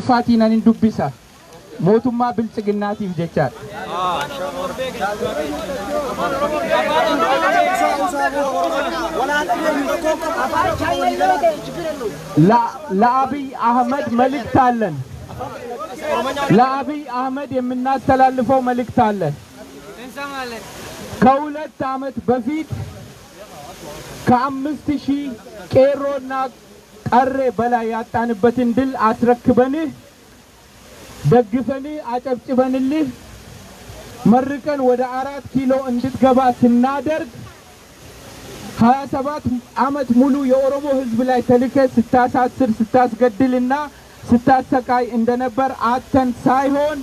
Fatina Nindubisa, Motuma Bilsignati Jechat. La Abiy Ahmed Malik Talen. La Abiy Ahmed Yeminat Talalifo Malik Talen. Kaulet Tamet Bafit Kamistishi Kero Nak Arre Balayatan Batindil Atrakbani Dagifani Atapchibanili Marikan Wada Arat Kilo and Ditgaba Sinader Hasabat Amat Mulu Yoromo Hizbilai Telike Sitas Atsir Sitas Gadilina Sitas Sakai in the Neber Atan Saihon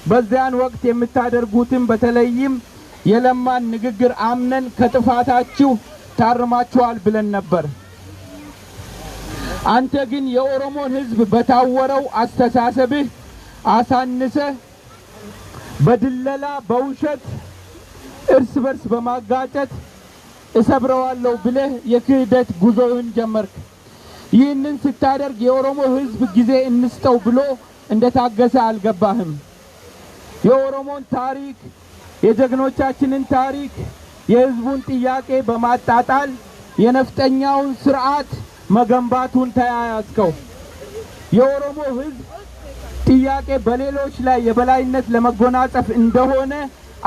Bazan Wak Yemitader Gutim Batalayim Yelaman Nigger Amnen Katafatachu Tarmachual Bilan Neber Ante gin የኦሮሞን ህዝብ በታወረው አስተሳሰብህ አሳንሰ በድለላ በውሸት እርስ በርስ በማጋጨት እሰብረዋለሁ ብለህ የክህደት ጉዞህን ጀመርክ። ይህንን ስታደርግ የኦሮሞ ህዝብ ጊዜ እንስጠው ብሎ እንደታገሰ አልገባህም። የኦሮሞን ታሪክ የጀግኖቻችንን ታሪክ የህዝቡን ጥያቄ በማጣጣል የነፍጠኛውን ስርዓት መገንባቱን ተያያዝከው። የኦሮሞ ህዝብ ጥያቄ በሌሎች ላይ የበላይነት ለመጎናጸፍ እንደሆነ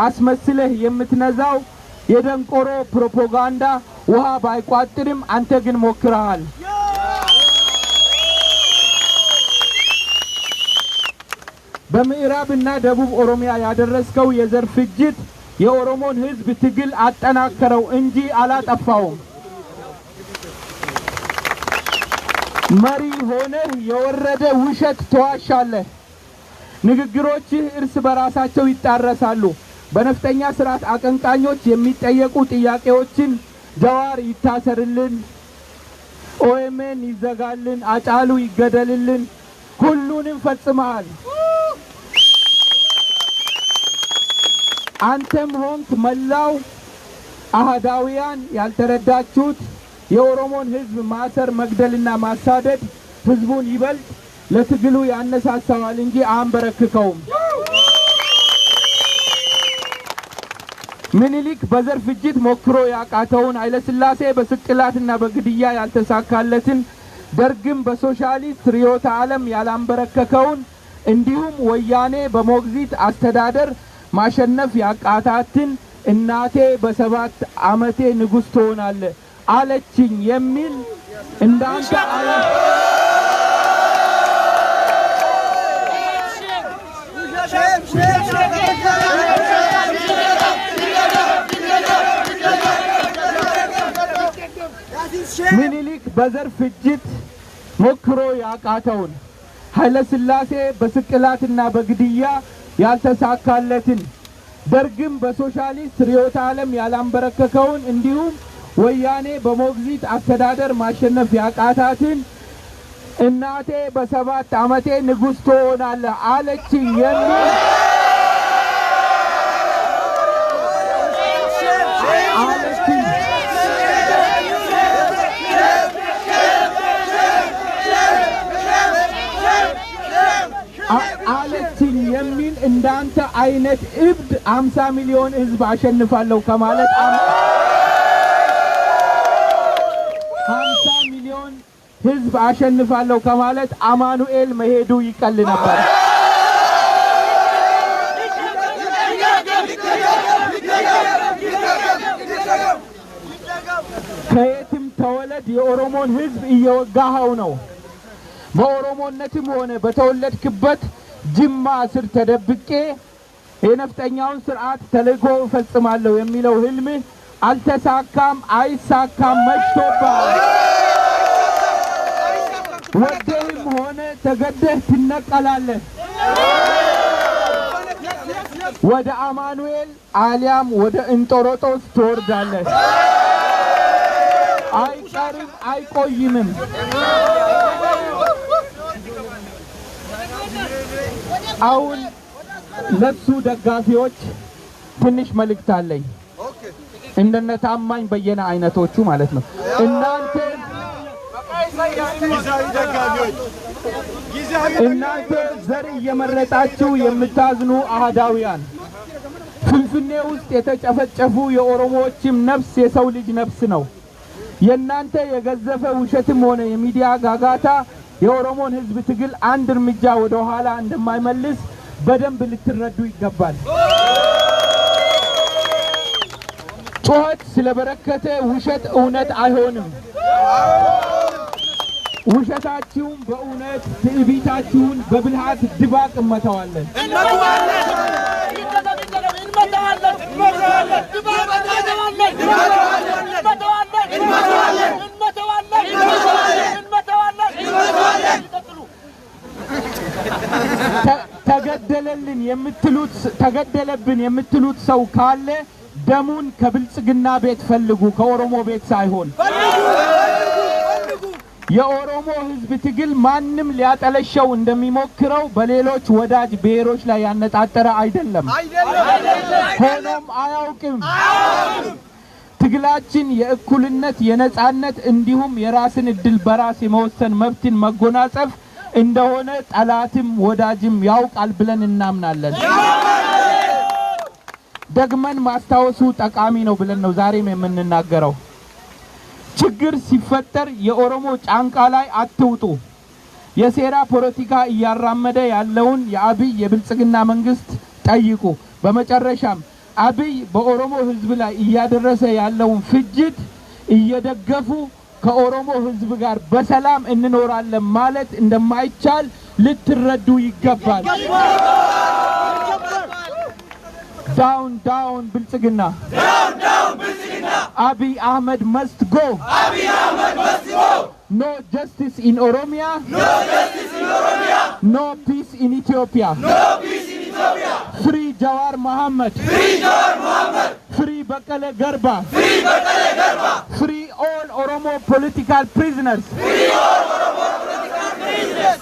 አስመስለህ የምትነዛው የደንቆሮ ፕሮፓጋንዳ ውሃ ባይቋጥርም አንተ ግን ሞክረሃል። በምዕራብና ደቡብ ኦሮሚያ ያደረስከው የዘር ፍጅት የኦሮሞን ህዝብ ትግል አጠናከረው እንጂ አላጠፋውም። መሪ ሆነ የወረደ ውሸት ተዋሻለህ። ንግግሮችህ እርስ በራሳቸው ይጣረሳሉ። በነፍጠኛ ስርዓት አቀንቃኞች የሚጠየቁ ጥያቄዎችን ጀዋር ይታሰርልን፣ ኦኤምኤን ይዘጋልን፣ አጫሉ ይገደልልን ሁሉንም ፈጽመሃል። አንተም ሆንክ መላው አህዳውያን ያልተረዳችሁት የኦሮሞን ህዝብ ማሰር መግደልና ማሳደድ ህዝቡን ይበልጥ ለትግሉ ያነሳሳዋል እንጂ አንበረክከውም። ምኒልክ በዘር ፍጅት ሞክሮ ያቃተውን ኃይለ ሥላሴ በስቅላትና በግድያ ያልተሳካለትን ደርግም በሶሻሊስት ርዕዮተ ዓለም ያላንበረከከውን እንዲሁም ወያኔ በሞግዚት አስተዳደር ማሸነፍ ያቃታትን እናቴ በ7 ዓመቴ ንጉስ ትሆናለህ አለችኝ የሚል እንዳንተ ምኒልክ በዘር ፍጅት ሞክሮ ያቃተውን ኃይለ ሥላሴ በስቅላትና በግድያ ያልተሳካለትን ደርግም በሶሻሊስት ርዕዮተ ዓለም ያላንበረከከውን እንዲሁም ወያኔ በሞግዚት አስተዳደር ማሸነፍ ያቃታትን እናቴ በ7 ዓመቴ ንጉስ ትሆናለህ አለችኝ የሚል አለችኝ የሚል እንዳንተ አይነት እብድ 50 ሚሊዮን ህዝብ አሸንፋለሁ ከማለት 50 ሚሊዮን ህዝብ አሸንፋለሁ ከማለት አማኑኤል መሄዱ ይቀል ነበር። ከየትም ተወለድ የኦሮሞን ህዝብ እየወጋኸው ነው። በኦሮሞነትም ሆነ በተወለድክበት ጅማ ስር ተደብቄ የነፍጠኛውን ስርዓት ተልእኮ ፈጽማለሁ የሚለው ህልም አልተሳካም፣ አይሳካም፣ መሽቶብሃል። ወደህም ሆነ ተገደህ ትነቀላለህ። ወደ አማኑኤል አሊያም ወደ እንጦሮጦስ ትወርዳለህ። አይቀርም፣ አይቆይምም። አሁን ለሱ ደጋፊዎች ትንሽ መልእክት አለኝ። እንደነ ታማኝ በየነ አይነቶቹ ማለት ነው። እናንተ እናንተ ዘር እየመረጣችሁ የምታዝኑ አህዳውያን ፍንፍኔ ውስጥ የተጨፈጨፉ የኦሮሞዎችም ነፍስ የሰው ልጅ ነፍስ ነው። የእናንተ የገዘፈ ውሸትም ሆነ የሚዲያ ጋጋታ የኦሮሞን ሕዝብ ትግል አንድ እርምጃ ወደ ኋላ እንደማይመልስ በደንብ ልትረዱ ይገባል። ጩኸት ስለበረከተ ውሸት እውነት አይሆንም። ውሸታችሁን በእውነት ትዕቢታችሁን በብልሃት ድባቅ እንመታዋለን። ተገደለብን የምትሉት ሰው ካለ ደሙን ከብልጽግና ቤት ፈልጉ፣ ከኦሮሞ ቤት ሳይሆን። የኦሮሞ ሕዝብ ትግል ማንም ሊያጠለሸው እንደሚሞክረው በሌሎች ወዳጅ ብሔሮች ላይ ያነጣጠረ አይደለም፣ ሆኖም አያውቅም። ትግላችን የእኩልነት፣ የነጻነት እንዲሁም የራስን እድል በራስ የመወሰን መብትን መጎናጸፍ እንደሆነ ጠላትም ወዳጅም ያውቃል ብለን እናምናለን። ደግመን ማስታወሱ ጠቃሚ ነው ብለን ነው ዛሬም የምንናገረው። ችግር ሲፈጠር የኦሮሞ ጫንቃ ላይ አትውጡ። የሴራ ፖለቲካ እያራመደ ያለውን የአብይ የብልጽግና መንግስት ጠይቁ። በመጨረሻም አብይ በኦሮሞ ሕዝብ ላይ እያደረሰ ያለውን ፍጅት እየደገፉ ከኦሮሞ ሕዝብ ጋር በሰላም እንኖራለን ማለት እንደማይቻል ልትረዱ ይገባል። Down, down, Biltzigina. Down, down, Biltzigina. Abiy Ahmed must go. Abiy Ahmed must go. No justice in Oromia. No justice in Oromia. No peace in Ethiopia. No peace in Ethiopia. Free Jawar Mohammed. Free Jawar Mohammed. Free Bakale Garba. Free Bakale Garba. Free all Oromo political prisoners. Free all Oromo political prisoners.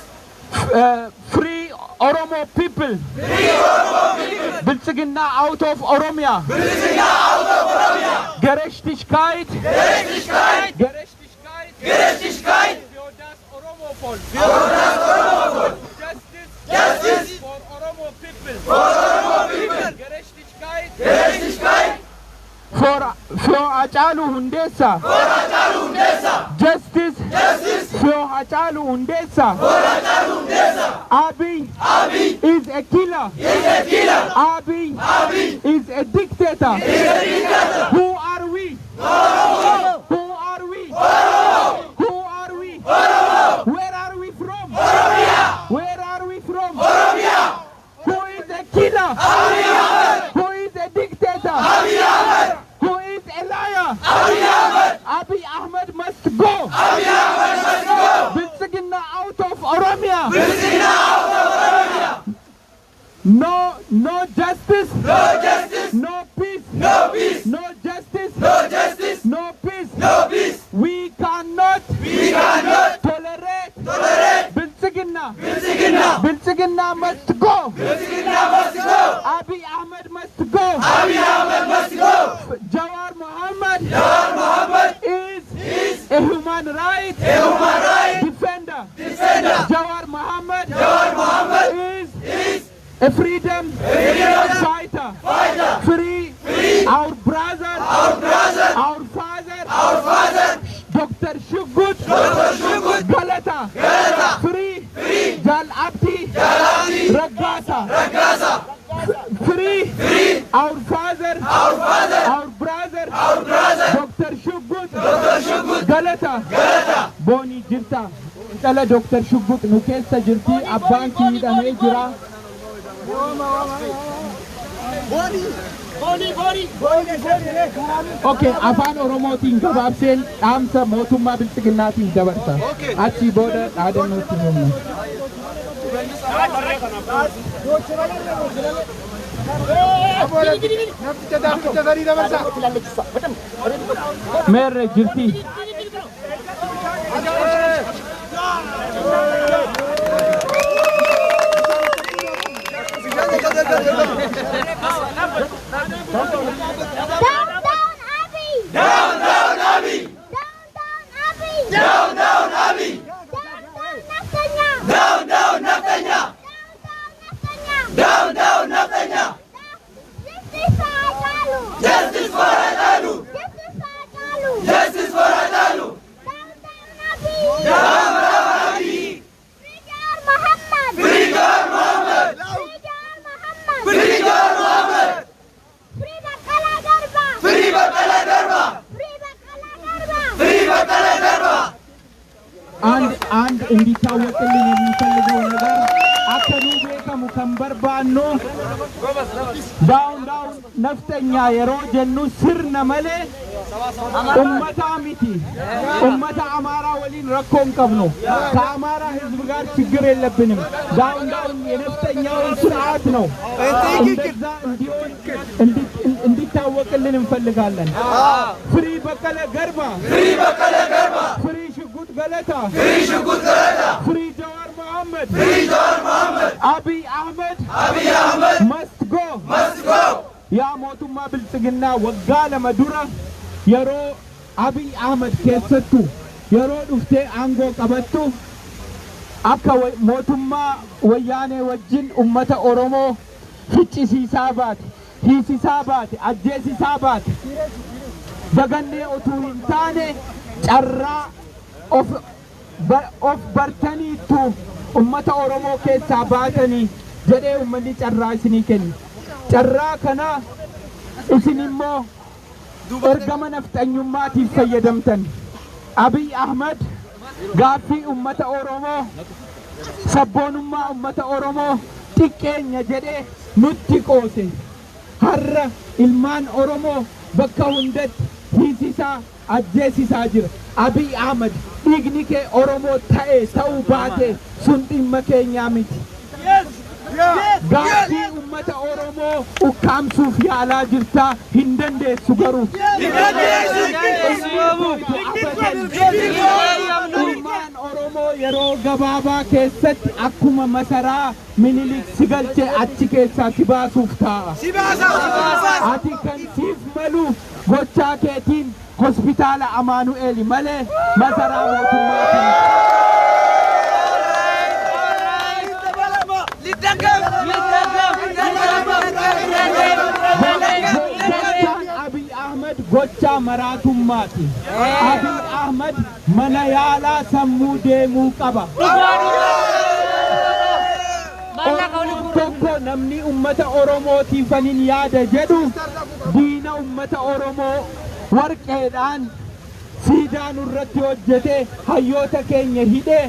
Free Oromo people. Free Oromo people. Biltzigina out of Oromia. Biltzigina out of Oromia. Gerechtigkeit. Gerechtigkeit. Gerechtigkeit. Gerechtigkeit. Für das Oromo Volk. Für das Oromo Volk. Justice. Justice. For Oromo people. For Oromo people. Gerechtigkeit. Gerechtigkeit. For Hachalu Hundessa. For Hachalu Hundessa. Justice. Justice. For Hachalu Hundessa. For Hachalu Hundessa. Abiy. Abiy is a killer. Is a killer. Abiy. Abiy is a dictator. Is a dictator. Who are we? Oromo. Who are we? Oromo. Who are we? Oromo. Where are we from? Oromia. Where are we from? Oromia. Who is a killer? Abiy Ahmed. Who is a dictator? Abiy Ahmed. Who is a liar? Abiy Ahmed. Abiy Ahmed must go. Abiy Ahmed must go. Biltzigina out of Oromia. Biltzigina out of Oromia. No justice. No justice. No peace. No peace. No justice. No justice. No peace. No peace. We cannot tolerate Biltzigina. Biltzigina. Biltzigina must go. Biltzigina must go. Abiy Ahmed must go. Abiy Ahmed must go. Jawar Mohammed. Jawar Mohammed is a human right. A human right defender. Defender. Jawar Mohammed. Jawar Mohammed is a freedom fighter. Fighter. Free our brother. Our brother. Our father. Our father. Dr. Shugut. Dr. Shugut Galata. Galata. Free Jal Abdi. Jal Abdi Raggasa. Raggasa. Free our father. Our father. Our brother. Our brother. Dr. Shugut. Dr. Shugut Galata. Galata. Boni jirta. Intala Dr. Shugut nukessa jirti abbanki hidhamee jira. Okay, afaan Oromootiin gabaabseen dhaamsa mootummaa Biltsiginnaatiin dabarsa. Achi booda dhaadannootti himna. Meerre jirti. Down, down, Abiy! Down, down, Abiy! Down, down, Abiy! Down, down, Abiy! Down, down, Netanyahu! barbaannu daawun naftanyaa yeroo jennu sirna malee ummataa miti ummata amaaraa waliin rakkoon qabnu ከአማራ ህዝብ ጋር ችግር የለብንም ዳውን የነፍጠኛውን ስርዓት ነው እንደዛ እንዲሆን እንዲታወቅልን እንፈልጋለን ፍሪ በቀለ ገርባ ፍሪ ሽጉጥ ገለታ ፍሪ ጀዋር መሐመድ አብይ አህመድ must go ያ ሞቱማ ብልጽግና ወጋ ለመዱራ የሮ አብይ አህመድ ከሰቱ የሮ ዱፍቴ አንጎ ቀበቱ አካ ሞቱማ ወያኔ ወጅን ኡመተ ኦሮሞ ፍጭሲሳባት ሂሲሳባት አጀሲሳባት ደገኔ ኦቱንታኔ ጨራ ኦፍ በርተኒቱ ኡመተ ኦሮሞ ከሳ ባተኒ ጀዴ ኡመኒ ጨራ እስኒ ከኒ ጨራ ከና እስኒሞ ergama nafxanyummaatiif fayyadamtan abiy ahmed gaaffii ummata oromoo sabboonummaa ummata oromoo xiqqeenya jedhee nutti qoose har'a ilmaan oromoo bakka hundatti hiisisaa ajjeesisaa jira abiy ahmed dhiigni kee oromoo ta'uu baate sun dhimma keenyaa miti gaaffii ummata oromoo ukkaamsuuf yaalaa jirtaa hin dandeessu garuu ilmaan oromoo yeroo gabaabaa keessatti akkuma masaraa minilik si galchee achi keessaa si baasuuf taa'a ati kan siif malu gochaa keetiin hospitaala amaanu'eeli malee masaraa mootummaatiin abiy ahmed gocha maraatummaati abiy ahmed mana yaalaa sammuu deemuu qaba tokko namni ummata oromootiifaniin yaada jedhu diina ummata oromoo warqeedhaan siidaan irratti hojjetee hayyoota keenya hidhee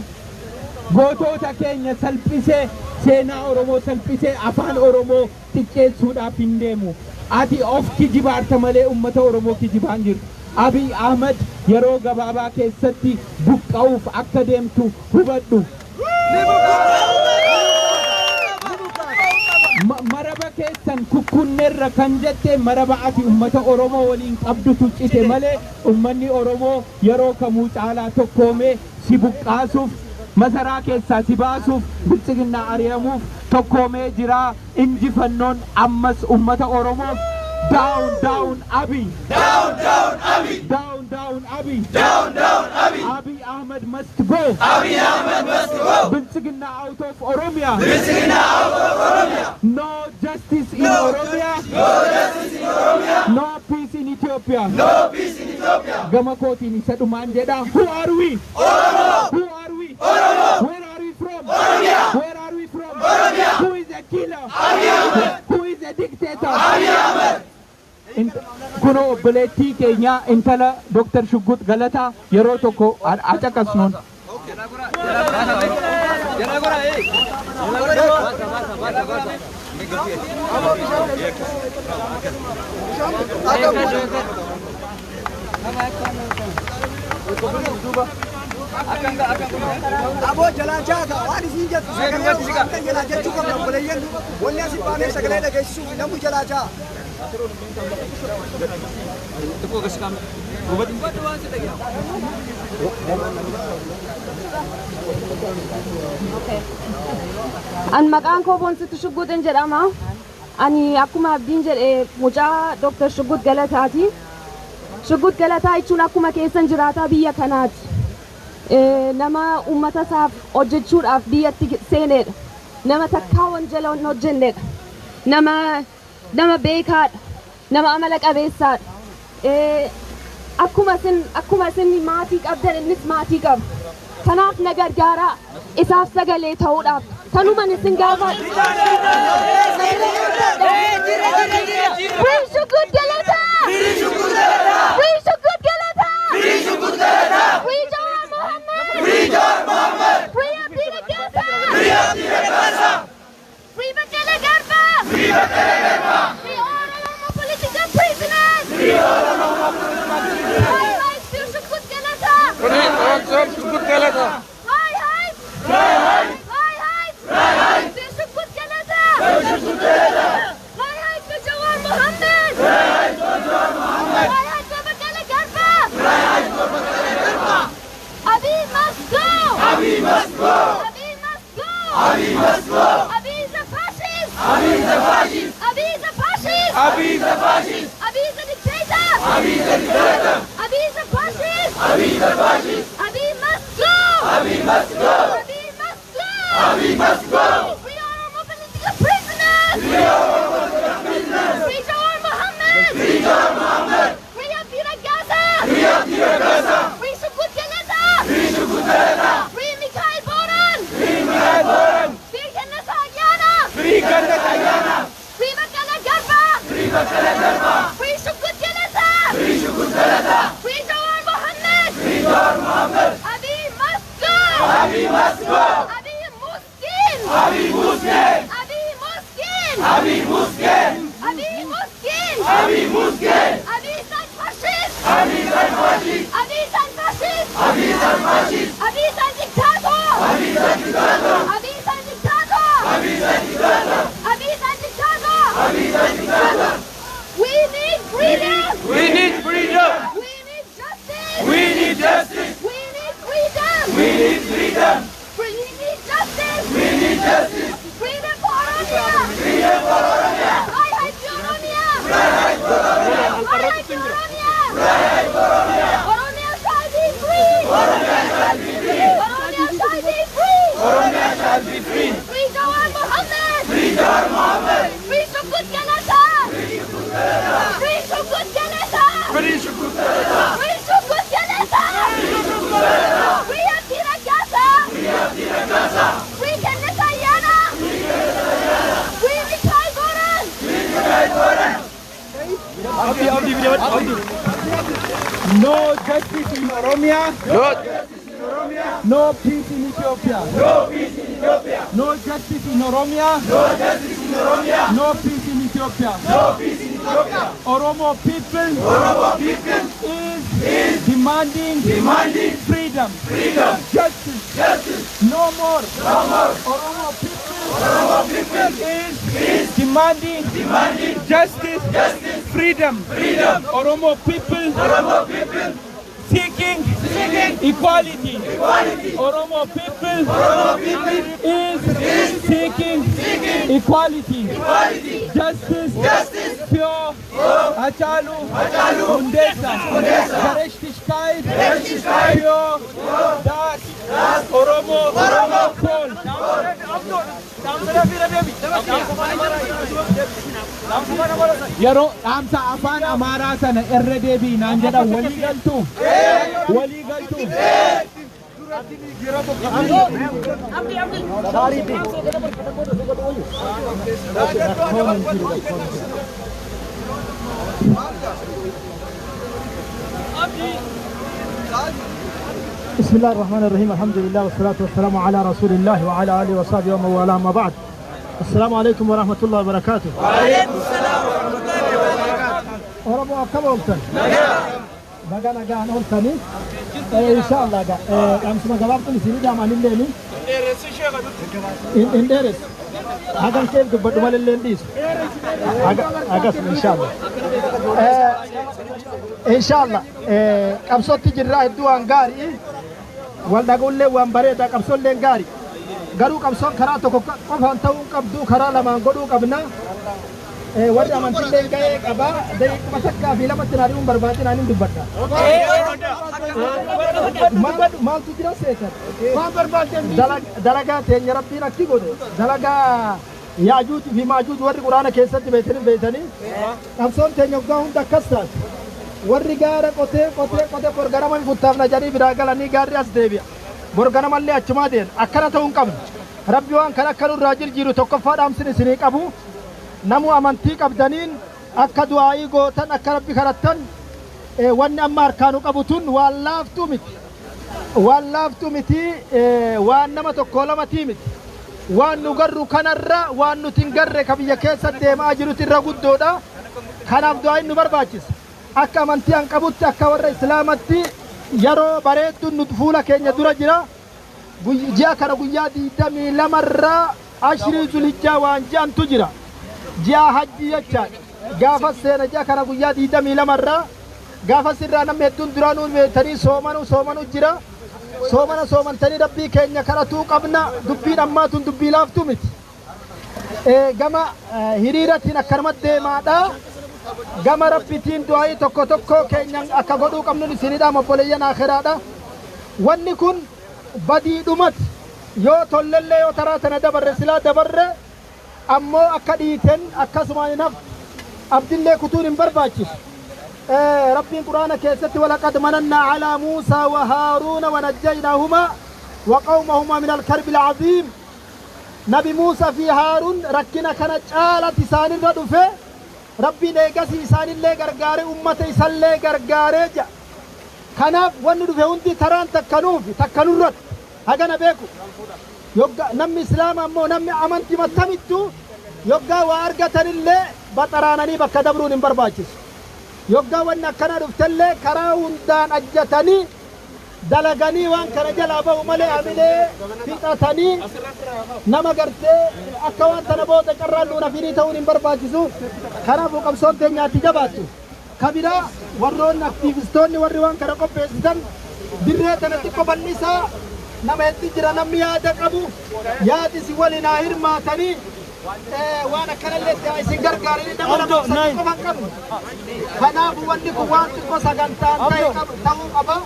gootota keenya salphisee seenaa oromoo salphisee afaan oromoo xiqqeessuudhaaf hin deemu ati of kijibaarta malee ummata oromoo kijibaan jirtu abiy ahmed yeroo gabaabaa keessatti buqqa'uuf akka deemtu hubadhu maraba keessan kukkunneerra kan jette maraba ati ummata oromoo waliin qabdutu cite malee ummanni oromoo yeroo kamuu caalaa tokkoomee si buqqaasuuf masaraa keessaa si baasuuf bilchiginna ari'amuuf tokkoomee jira injifannoon ammas ummata oromoof down Abiy Abiy Ahmed must go bilchiginna out of Oromia no justice in Oromia no peace in Ethiopia gama kootiin isa dhumaan jedha who are we Where are we from? Oromia. Where are we from? Oromia. Who is a killer? Abiy Ahmed. Who is a dictator? Abiy Ahmed. Kuno obboleettii keenya intala Dr. Shuggut Galataa yeroo tokko acaqasnuun. Abo jalachaa ka waan isin jettu sagalee jalaa jechuu qabna obboleeyyan wanni asii baanee sagalee dhageessisuuf namni jalachaa. An maqaan koo Boonsitti Shugguutiin jedhama. Ani akkuma abdiin jedhe mucaa Dr. Shuggut Galataati. Shuggut Galataa jechuun akkuma keessan jiraataa biyya kanaati. Nama ummata isaaf hojjechuudhaaf biyyatti seenedha. Nama takkaa wanjala hin hojjennedha. Nama beekaadha. Nama amala qabeessaadha. Akkuma isin maatii qabdan innis maatii qaba. Kanaaf na gargaaraa isaaf sagalee ta'uudhaaf kanuman isin gaafadha. Free Shuggut Galataa! Free Shuggut Galataa! Free Shuggut Galataa! Free Shuggut Galataa! Free Jawar Mohammed! Free Jawar Mohammed! Free Abdi Rakasa! Free Abdi Rakasa! Free Bakala! Abiy is a fascist. Abiy must go. Abiy must go. Abiy must go. Free all our political prisoners. Free Jawar Mohammed. Free Abdira Gaza. Free Shukut Galeta. Free Mikhail Boran. Free Kenneth Agyana. Free Makala Garba. Free Shukut Galeta. Free Jawar Mohammed. Abiy must go. Abiy Muskin. Abiy San fascist. Abiy San dictator. Abiy San dictator. We need freedom. We need justice. We need freedom. We need justice. Freedom for Oromia. I hate Oromia. Oromia shall be free. Oromia shall be free. Free Jawar Mohammed. Free Shukut Galeta. Free Shukut Galeta. Free Abdira Gaza. Free Kenneth Agyana. Free Mikhail Boran. No justice in Oromia. No peace in Ethiopia. No justice in Oromia. No peace in Ethiopia. Oromo people is demanding freedom. Justice. No more. Oromo people is demanding justice. Freedom. Oromo people seeking equality. Oromo people is seeking equality. Justice. Pure Hachalu Hundessa. Gerechtigkeit. Pure Das Oromo Soul. Yeroo dhaamsa afaan amaaraa sana irra deebiinaan jedha walii galtu. بسم الله الرحمن الرحيم الحمد لله والصلاة والسلام على رسول الله وعلى آله وصحبه ومن والاه ما بعد السلام عليكم ورحمة الله وبركاته. وعليكم السلام ورحمة الله وبركاته. وربو أكبر أولتن بقى نجا أولتني إن شاء الله جا أمس ما جبرت نسيني جامعة الليلي إن درس هذا كيف تبدو مال الليليس أجلس إن شاء الله إن شاء الله أمسوت تجرى الدوان غاري والدا قول له وان بريدا كمسول لنغاري غارو كمسون خرا تو كفان تو كبدو خرا لما غدو كبنا ودا من تلين غاي كبا دي مسكا فيلا متناريوم برباتين انين دبتا مال تجرا سيتر ما برباتين دلغا تين ربي نكي غود دلغا ياجوج في ماجوج ور قران كيسات بيتني كمسون تين يوغون دكستات warri gaara qotee borganaman guttaafna jedhanii biraa galanii gaarri as deebi'a. Borganamallee achumaa deebi'a. Akkana ta'uu hin qabnu. Rabbi waan kana akka nurraa jijjiiru tokkoffaa dhaamsin isinii qabu. Namu amantii qabdaniin akka du'aa'ii gootan akka Rabbi kadhattan wanni amma harkaanu qabu tun waan laaftuu miti. Waan laaftuu miti waan nama tokko lamatii miti. Waan nu garru kanarra waan nuti hin garre ka biyya keessa deemaa jirutu irra guddoodha. Kanaaf du'aa'iin nu barbaachisa. Akka amantii an qabutti akka warra islaamatti yeroo bareeddu nu fuula keenya dura jira ji'a kana guyyaa 22 irraa ashrii zulhijjaa waan jedhantu jira ji'a hajjii jechaan gaafa seena ji'a kana guyyaa 22 irraa gaafa sirraa namni hedduun duraanuu beektanii soomanuu jira soomantanii rabbii keenya kadhatuu qabna dubbiin ammaa tun dubbii laaftuu miti gama hiriiratiin akkanumatti deemaadha gama rabbitiin du'aa'ii tokko tokko keenyan akka godhuu qabnu isinidha obboleeyyan akhiraadha wanni kun badiidhumat yoo tollellee yoo taraa tana dabarre silaa dabarre ammoo akka dhiiten akkasumaan hinaaf abdillee kutuun hin barbaachisu rabbiin quraana keessatti walaqad manannaa calaa muusaa wa haaruuna wanajjaynaahuma وقومهما من الكرب العظيم نبي موسى في هارون ركنا كان جالت إسان الردفة ربي نيجس إسان اللي غرغاري أمة إسان اللي غرغاري جا كناف وندفة وندي تران تكنور رد هجنا بيكو يبقى نم إسلام أمو نم أمانتي متمتو يبقى وارجتن اللي بطرانني بكدبرون برباجس يبقى وانا كان رفتلي كراون دان أجتني dalaganii waan kana jalaa bahu malee amilee fixatanii nama gartee akka waan tana booda carraan nuuna firii ta'uun hin barbaachisu kanaafuu qabsoon teenyaatti jabaattu kabiraa warroonni aktiivistoonni warri waan kana qopheessitan dirree tanatti qoballisaa nama hedduu jira namni yaada qabu yaadi si waliin haa hirmaatanii waan akkanallee isin gargaaranii nama qofan qabnu kanaafuu wanni kun waan xiqqoo sagantaan ta'uu qaba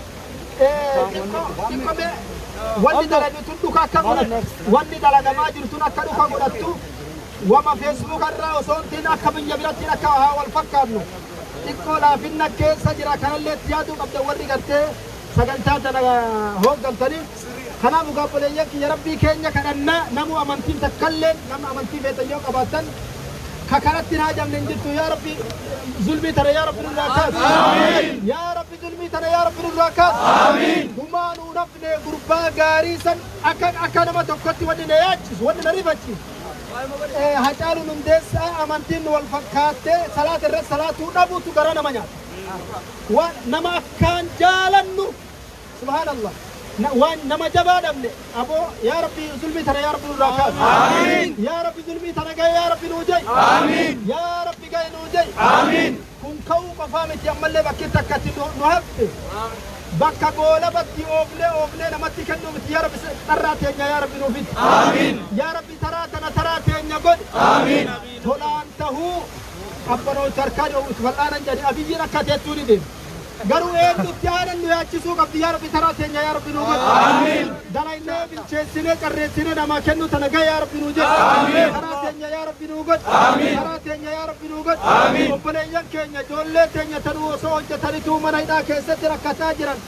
wanni dalagitun dhuka akka godhattu wanni dalagamaa jirtun akka dhuka godhattu wama feesbuuk irraa osoontiin akka biyya birattiin akka haa wal fakkaannu xiqqoo laafinna keessa jira kanallee itti yaaduu qabda warri gartee sagantaa tana hooggamtanii kanaaf gaabboleeyyan kiyya rabbii keenya kadhannaa namu amantiin takkalleen nama amantii feetan yoo qabaatan ككرت ناجم نجتو يا ربي ظلمي ترى يا رب الراكات آمين يا ربي ظلمي ترى يا رب الراكات آمين هما نونفني غربا غاريسا أكا نما تكتي ودنا ياجس ودنا ريبتي هجالو نمدسا أمانتين والفكات صلاة الرس صلاة نبو تقرانا منيا ونما كان جالنو سبحان الله وان نما جبادمني ابو يا ربي ظلمي ترى يا رب الراكات امين يا ربي ظلمي ترى يا ربي نوجي امين يا ربي جاي نوجي امين كن كو قفامت يمل بك تكتي نهفت بك بولا بدي اوبله نمتي كنو يا ربي تراتي يا ربي نوفيت امين يا ربي تراتي نغد امين تولانته ابنو تركاجو والان جدي ابي ركعتي دي garuu eenyutti aanan nu yaachisuu qabdi yaa rabbi taraa teenya yaa rabbi nuu godhe amiin dalaynee bilcheessinee qarreessinee namaa kennu tana gahe yaa rabbi nuu jedhe amiin taraa teenya yaa rabbi nuu godhe amiin taraa teenya yaa rabbi nuu godhe amiin obboleeyyan keenya ijoollee teenya tanuu osoo hojjetanituu mana hidhaa keessatti rakkataa jiran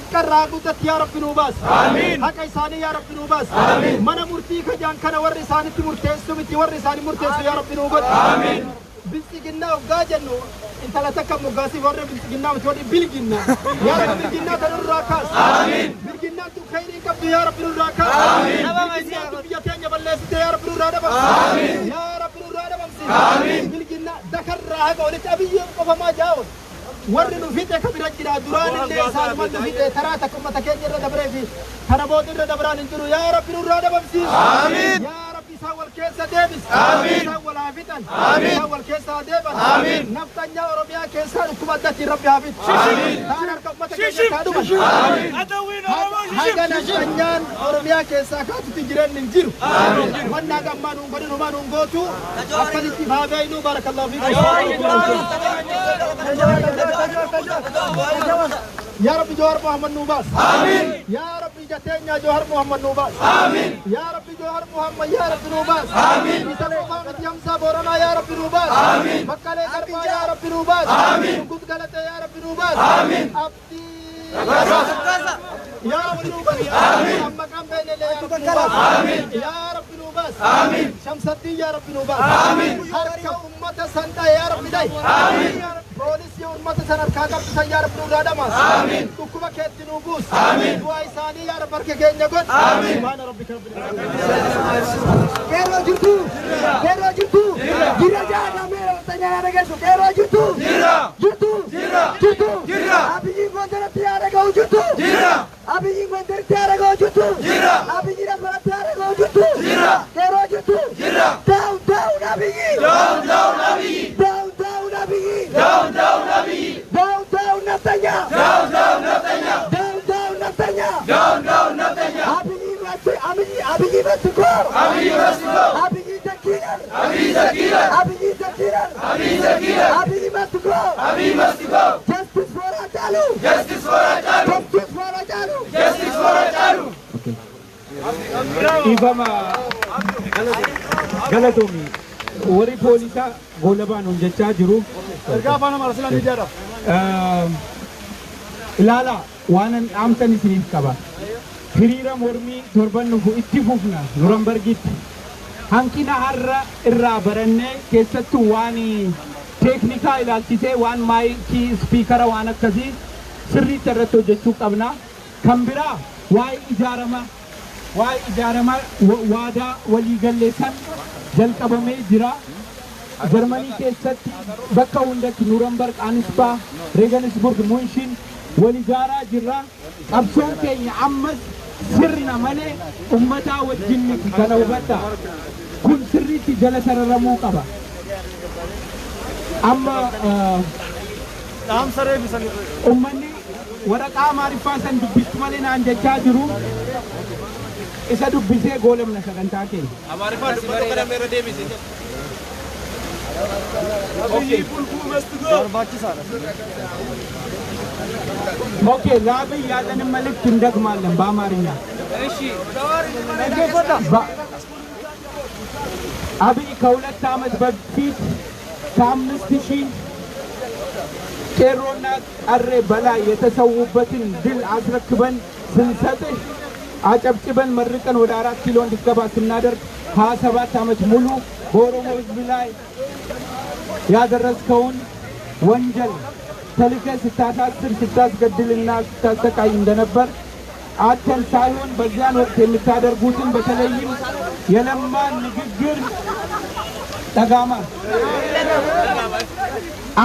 ikkarraa guddatti yaa rabbi nuu baas amiin haqa isaanii yaa rabbi nuu baas amiin mana murtii kajaan kana warri isaanitti murteessu miti warri isaanii murteessu yaa rabbi nuu godhe amiin bilchiginnaa hoggaa jennu intala takka moggaasii warra bilchiginnaa miti warri bilginna yaa rabbi bilginnaa tanurraa kaas amiin bilginnaan tun khayrii qabdu yaa rabbi nurraa kaas amiin bilginnaan tun biyya teenya balleessite yaa rabbi nurraa dabamsi amiin yaa rabbi nurraa dabamsi amiin bilginnaa dakarraa haga walitti abiyyeen qofamaa jaawon warri nu fixe kabira jira duraan illee isaan mal nu fixe taraa takka ummata keenya irra dabree fi kana booda irra dabraan hin jiru yaa rabbi nurraa dabamsi amiin سوال كيسة ديبس آمين سوال عافيتا آمين سوال كيسة ديبس آمين نفتنيا أوروبيا كيسة حكومة داتي ربي عافيت آمين تانا ركبتك كيسة كادوما آمين أدوين هايقا نفتنيا أوروبيا كيسة كاتو تجرين ننجيرو آمين وانا قمّا ننقل نما ننقوتو أفضل استفادينو بارك الله فيك يا رب جوهر محمد نوباس آمين يا رب جتنا جوهر محمد نوباس آمين يا رب جوهر محمد يا رب نوباس آمين مثل قامت يمسا بورنا يا رب نوباس آمين مكالي قربا يا رب نوباس آمين قد قلت يا رب نوباس آمين أبدي يا رب نوباس آمين أما كان بين يا رب نوباس آمين يا رب نوباس آمين شمس الدين يا رب نوباس آمين حركة أمة سنتا يا رب داي آمين بوليس يا أمة سنر كاغر يا رب نوباس آمين كوكما كيت نوبوس آمين دعاء ثاني يا رب بركة كينيا قد آمين سبحان ربك رب العالمين كيرو جتو جيرا جانا ميرا تانيا رجسو كيرو جتو جيرا أبي جيكون تيارا كاو جتو جيرا أبي جيكون تيارا كاو جتو جيرا أبي جيرا كون تيارا كاو جتو جيرا كيرو جتو جيرا داون أبي جي داون أبي جي داون أبي جي داون أبي جي داون نتانيا داون نتانيا أبي جي بسكور أبي جي تكير Zakira. Abiy must go. Justice for Hachalu. Justice for Hachalu. Ifama galatomi warri poolisa goolabaan hojjechaa jiru. Ergaa afaan Amaaraatiin ni jedha. Ilaala waan dhaamsan isiniif qaba. Hiriira mormii torban nufu itti fufna Nurambargitti. Hanqina har'a irraa barannee keessattuu waan teeknikaa ilaalchisee waan maayikii ispiikara waan akkasii sirriitti irratti hojjechuu qabna. Kan biraa waa'ee ijaarama waadaa waliigalleessan jalqabamee jira. Jarmanii keessatti bakka hundatti Nurambarg, Ansbach, Regensburg, Munshin wal ijaaraa jirra. Qabsoon keenya ammas sirna malee ummataa wajjin miti kana hubadha. Kun sirriitti jala sararamuu qaba. Amma ummanni waraqaa Amaariffaa san dubbistu malee naan jechaa jiru. Isa dubbisee goolamna sagantaa keenya. Amaariffaa dubbatu kana meera deebise. ኦኬ ለአብይ ያለንን መልእክት እንደግማለን በአማርኛ። እሺ አብይ ከ2 ዓመት በፊት ከ5000 ቄሮና ቀሬ በላይ የተሰዉበትን ድል አስረክበን ስንሰጥህ አጨብጭበን መርቀን ወደ 4 ኪሎ እንድትገባ ስናደርግ 27 ዓመት ሙሉ በኦሮሞ ሕዝብ ላይ ያደረስከውን ወንጀል ተልከህ ስታሳስር ስታስገድልና ስታሰቃይ እንደነበር አንተን ሳይሆን በዚያን ወቅት የምታደርጉትን በተለይም የለማን ንግግር ጠጋማ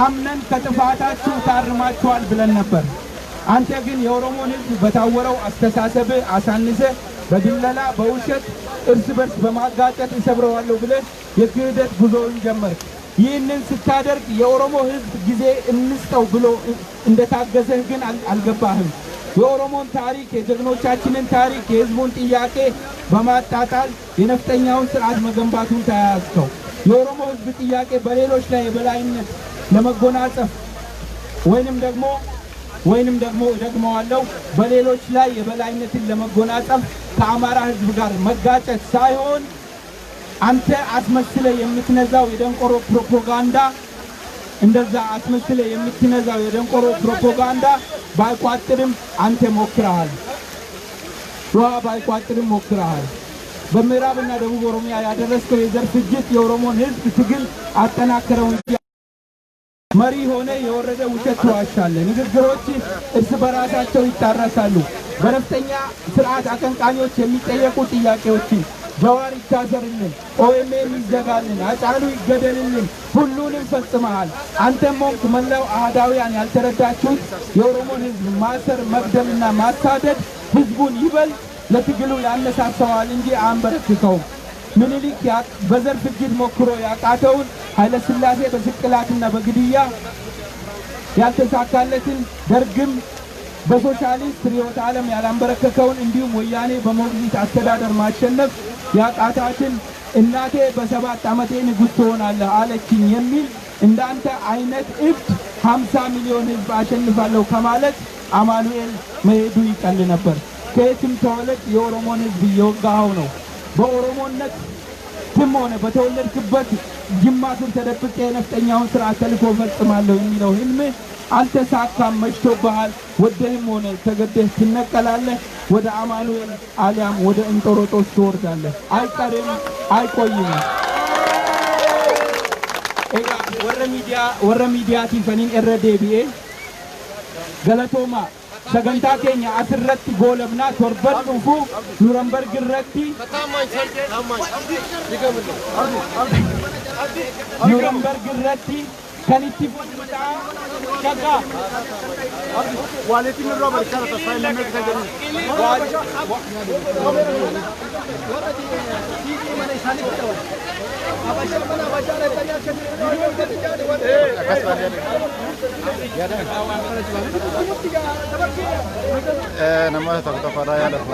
አምነን ከጥፋታችሁ ታርማችኋል ብለን ነበር። አንተ ግን የኦሮሞን ሕዝብ በታወረው አስተሳሰብ አሳንሰ በድለላ በውሸት እርስ በርስ በማጋጨት እሰብረዋለሁ ብለህ የክህደት ጉዞውን ጀመርክ። ይህንን ስታደርግ የኦሮሞ ሕዝብ ጊዜ እንስጠው ብሎ እንደታገዘህ ግን አልገባህም። የኦሮሞን ታሪክ፣ የጀግኖቻችንን ታሪክ፣ የሕዝቡን ጥያቄ በማጣጣል የነፍጠኛውን ስርዓት መገንባቱን ተያያዝከው። የኦሮሞ ሕዝብ ጥያቄ በሌሎች ላይ የበላይነት ለመጎናጸፍ ወይንም ደግሞ ደግመዋለሁ በሌሎች ላይ የበላይነትን ለመጎናጸፍ ከአማራ ሕዝብ ጋር መጋጨት ሳይሆን አንተ አስመስለ የምትነዛው የደንቆሮ ፕሮፓጋንዳ እንደዛ አስመስለ የምትነዛው የደንቆሮ ፕሮፓጋንዳ ባይቋጥርም አንተ ሞክረሃል። ባይቋጥርም ሞክረሃል። በምዕራብና ደቡብ ኦሮሚያ ያደረስከው የዘር ፍጅት የኦሮሞን ሕዝብ ትግል አጠናከረው እንጂ መሪ ሆነ የወረደ ውሸት ተዋሻለህ። ንግግሮች እርስ በራሳቸው ይጣረሳሉ። በነፍጠኛ ስርዓት አቀንቃኞች የሚጠየቁ ጥያቄዎችን ጀዋር ይታሰርልን፣ ኦኤምኤን ይዘጋልን፣ አጫሉ ይገደልልን ሁሉንም ፈጽመሃል። አንተም ሆንክ መላው አህዳውያን ያልተረዳችሁት የኦሮሞን ሕዝብ ማሰር፣ መግደልና ማሳደድ ሕዝቡን ይበልጥ ለትግሉ ያነሳሳዋል እንጂ አያንበረክከውም። ምኒልክ በዘር ፍጅት ሞክሮ ያቃተውን ኃይለ ሥላሴ በስቅላትና በግድያ ያልተሳካለትን ደርግም በሶሻሊስት ርዕዮተ ዓለም ያላንበረከከውን እንዲሁም ወያኔ በሞግዚት አስተዳደር ማሸነፍ ያቃታትን እናቴ በ7 ዓመቴ ንጉሥ ትሆናለህ አለችኝ የሚል እንዳንተ አይነት እብድ 50 ሚሊዮን ሕዝብ አሸንፋለሁ ከማለት አማኑኤል መሄዱ ይቀል ነበር። ከየትም ተወለድ የኦሮሞን ሕዝብ እየወጋኸው ነው። በኦሮሞነት ትም ሆነ በተወለድክበት ጅማ ስር ተደብቄ የነፍጠኛውን ስርዓት ተልኮ ፈጽማለሁ የሚለው ህልምህ አልተሳካም፣ መሽቶብሃል። ወደህም ሆነ ተገደህ ትነቀላለህ። ወደ አማኑኤል አሊያም ወደ እንጦሮጦስ ትወርዳለህ። አይቀርም፣ አይቆይም። ወረ ሚዲያቲፈኒን irra deebi'ee galatooma sagantaa keenya asirratti goolabnaa torban dhufu Nurambarg irratti kan itti fudhataa shaqa ዋሌቲን ሮባ ይካራታ ሳይለነ ከጀኒ nama tokko fara ya lafu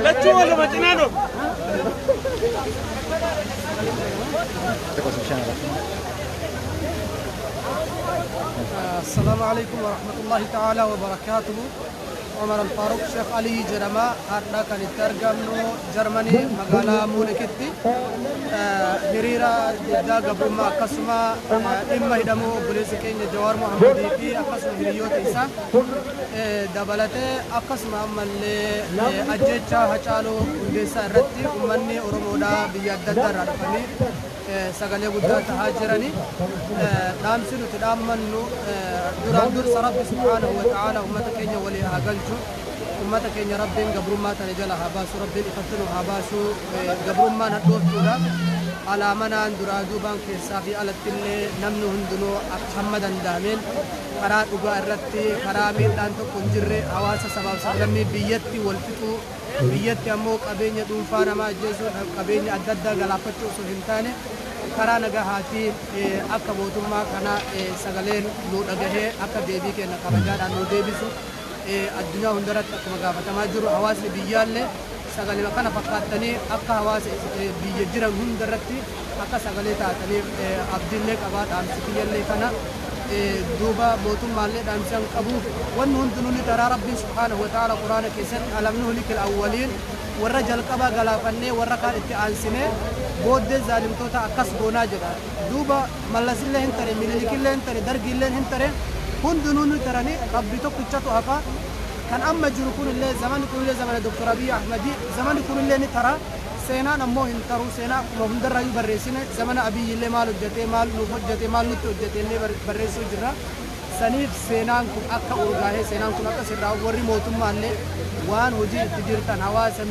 ለቹ ወለ መጭና ነው Te cosa c'è? السلام عليكم ورحمة الله تعالى وبركاته. عمر الفاروق شيخ علي جرما هذا كان يترجم جرماني مقالة مولكتي هريرا دا قبل ما قسمة إما يدمو بوليس كينيا جوار محمد في أقسم هريوت إنسان دبلته أقسم أمل أجتشا هشالو وديسا رتي أمني أرمودا بيادة رادفني سجل يقول تهاجرني دامسل تدامنو دران در سرب سبحانه وتعالى أمة كينيا ولي هاجلشو أمة كينيا ربين قبل ما تنجلا هباسو ربين يفتنو هباسو قبل ما ندور تودا على منا درادو بانك سافي على التل نمنو هندنو محمد دامين قرات أبا الرتي كرامي دانتو كنجر حواس سبب سلمي بيتي والفتو بيتي أمو قبيني دوفانا ما جيسو قبيني أددا غلافتو سهنتاني karaa nagahaatiin akka mootummaa kana sagaleen nu dhagahe akka deebii kenna kabajaadhaan nu deebisu addunyaa hundarratti akkuma gaafatamaa jiru hawaasni biyyaallee sagalee kana fakkaatanii akka hawaasa biyya jiran hundarratti akka sagalee taataniif abdiillee qabaa dhaamsitiyyallee kana duuba mootummaallee dhaamsan qabu wanni hundinuu ni taraa rabbiin subhaanahu wa ta'ala quraana keessatti alam nuhlikil awwaliin warra jalqabaa galaafannee warra kaan itti aansinee booddee zaalimtoota akkas goonaa jedha duuba mallasillee hin tare mililikillee hin tare dargiillee hin tare hundinuu ni taranii rabbi tokkichatu hafa kan amma jiru kunillee zamani kunillee zamana Dr. Abiy Ahmadi zamani kunillee ni tara seenaan ammoo hin taru seenaa akkuma hundarraayyuu barreessine zamana Abiyyillee maal hojjetee maal nuuf hojjetee maal nutti hojjeteellee barreessuu jirra saniif seenaan kun akka urgaa'ee seenaan kun akka sirraa warri mootummaallee waan hojii itti jirtan hawaasa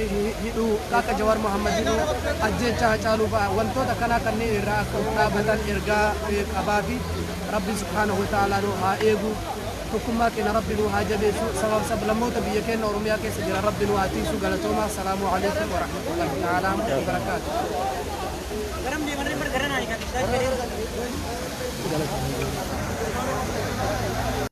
hidhuu akka Jawaar Mohammad hidhuu ajjeechaa Hacaaluu fa'a wantoota kanaa kanneen irraa akka dhaabatan ergaa qabaa fi rabbi subhaanahu wa ta'aalaa nu haa eegu tokkummaa keenya rabbi nu haa jabeessu sabab sablammoota biyya keenya Oromiyaa keessa jira rabbi nu haa tiisu galatooma assalaamu alaikum wa rahmatullahi ta'aalaa wa barakaatuh.